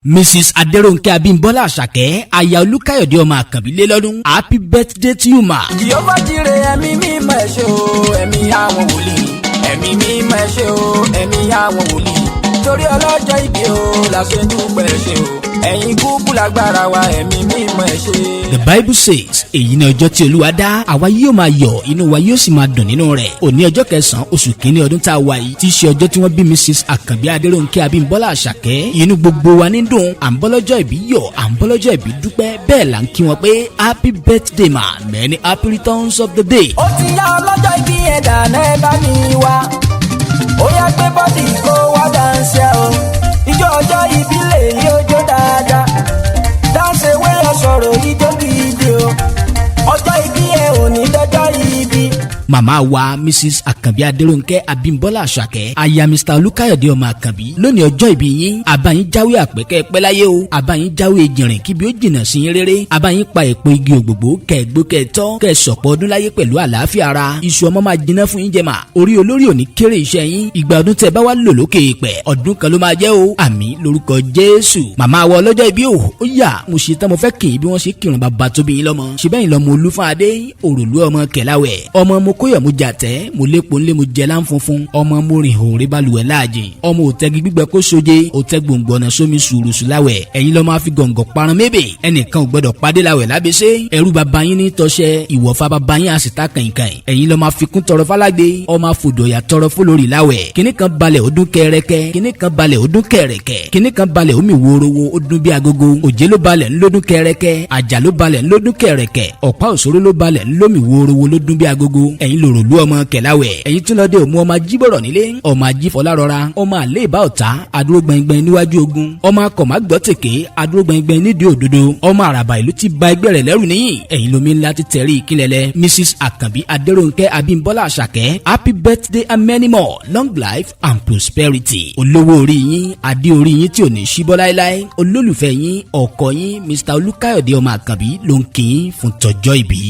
Mrs. Adérónkẹ́ Abímbọ́lá Àṣàkẹ́ aya Olúkáyọ̀dé ọmọ Àkànbí lé lọ́dún. Happy birthday to you ma. Jèhófà jírè ẹ̀mí mímọ́ ẹ ṣé o, ẹ̀mí àwọn wòlíì. Ẹ̀mí mímọ́ ẹ ṣé o, ẹ̀mí àwọn wòlíì. Torí ọlọ́jọ́ ìbí o, la ṣe dúpẹ́ ẹ ṣé o. Ẹ̀yin kúkú lágbára wa, ẹ̀mí mímọ́ ẹ ṣé. The Bible says èyí ni ọjọ́ tí Olúwa dá, àwa yóò máa yọ̀, inú wa yóò sì máa dùn nínú rẹ̀. Òní ọjọ́ kẹsàn-án oṣù kìíní ọdún tá a wà yìí, tí í ṣe ọjọ́ tí wọ́n bí Mrs. Àkànbí Adérónkẹ́ Abímbọ́lá Àṣàkẹ́. Inú gbogbo wa ní dùn, à ń bọ́ lọ́jọ́ ìbí yọ̀, à ń bọ́ lọ́jọ́ ìbí dúpẹ́, bẹ́ẹ̀ là ń kí wọn pé happy birthday ma, many happy returns of the day. Ó ti yá ọlọ́jọ́ ìbí ẹ̀dá náà bá mi wá. Ó yá gbé bọ́dì kó wá dáńsẹ́ o. Ijó ọjọ́ ìbílẹ̀ yóò jó dáadáa. Dáńsẹ̀ wẹ́rẹ́ sọ̀rọ̀ ijó gidi o. Ọjọ́ ìbí ẹ̀ ò ní dọ́jọ́ ìbí. Màmá wa Mrs. Àkànbí Adérónkẹ́ Abímbọ́lá Àṣàkẹ́ aya Mr. Olúkáyọ̀dé ọmọ Àkànbí lónìí ọjọ́ ìbí yín, àbáyín jáwé àpẹ́kẹ́ pẹ́ láyé o, àbáyín jáwé jìnrìn kíbi ó jìnnà sí yín rere, àbáyín pa èpo igi ògbògbò kẹ́ẹ̀gbó kẹ́ẹ̀tọ́ kẹ́ẹ̀sọ̀pọ̀ ọdún láyé pẹ̀lú àlàáfíà ara, iṣu ọmọ máa jiná fún yín jẹ mà, orí olórí òní kéré iṣẹ́ yín, ìgbà ọdún tẹ́ bá wá lò lókè èèpẹ̀ ọdún kan ló máa jẹ́ o, àmín lórúkọ Jésù. Màmá wa ọlọ́jọ́ ìbí o, ó yá mo ṣe tán mo fẹ́ kì í bí wọ́n ṣe kírun bàbá tó bí yín lọ́mọ, ṣe bẹ́yìn lọ́mọ Olúfon Ade òròlú ọmọ kẹ̀láwẹ̀, ọmọ mo kóyọ̀ mo jàtẹ́ mo lépo ńlé mo jẹ láǹfunfun, ọmọ mo rìn òòrè balùwẹ̀ láàjìn, ọmọ òtẹ́gi gbígbẹ kó soje òtẹ́ gbòǹgbò ọ̀nà sómi sùrùsù láwẹ̀, ẹ̀yin lọ́ máa fi gọ̀ǹgọ̀ parun mébè, ẹnìkan ò gbọ́dọ̀ padé láwẹ̀ lábẹ́sẹ̀, ẹrú bàbá yín ní tọ́ṣẹ́ ìwọ̀fà bàbá yín àsìta kàìnkàìn, ẹ̀yin lọ́ máa fi kún tọrọ fálágbé, ọmọ àfòdòyà tọrọ fólórí láwẹ̀, kíní kan balẹ̀ ó dún kẹrẹkẹ, kíní kan balẹ̀ ó dún kẹrẹkẹ, kíní kan balẹ̀ ó mì worowo ó dún bí agogo, òjé ló balẹ̀ ńlódún kẹrẹkẹ, àjà ló balẹ̀ ńlódún kẹrẹkẹ, ọ̀pá òṣòro ló balẹ̀ ńlómì worowo ló dún bí agogo, ẹ̀yin lòròlú ọmọ kẹláwẹ̀, ẹ̀yin tún lọ́dẹ òmu ọmọ ajíbọ̀rọ̀ nílé, ọmọ ajífọlárọra, ọmọ àlẹ́ ìbá ọ̀tá adúró gbẹngbẹng níwájú ogun, ọmọ akọ̀má gbọ́tẹ̀kẹ́ adúró gbẹngbẹng nídìí òdodo, ọmọ àràbà ìlú ti ba ẹgbẹ́ rẹ̀ lẹ́rù níyìn, ẹ̀yin lomi ńlá ti tẹ̀rí ìkínlẹ̀lẹ̀. Mrs. Àkànbí Adérónkẹ́ Abímbọ́lá Àṣàkẹ́, happy birthday and many more, long life and prosperity. Olówó orí yín, adé orí yín tí ò ní ṣíbọ́ láéláé, olólùfẹ́ yín, ọkọ yín Mr. Olúkáyọ̀dé ọmọ Àkànbí ló ń kí yín fún tọjọ́ ìbí.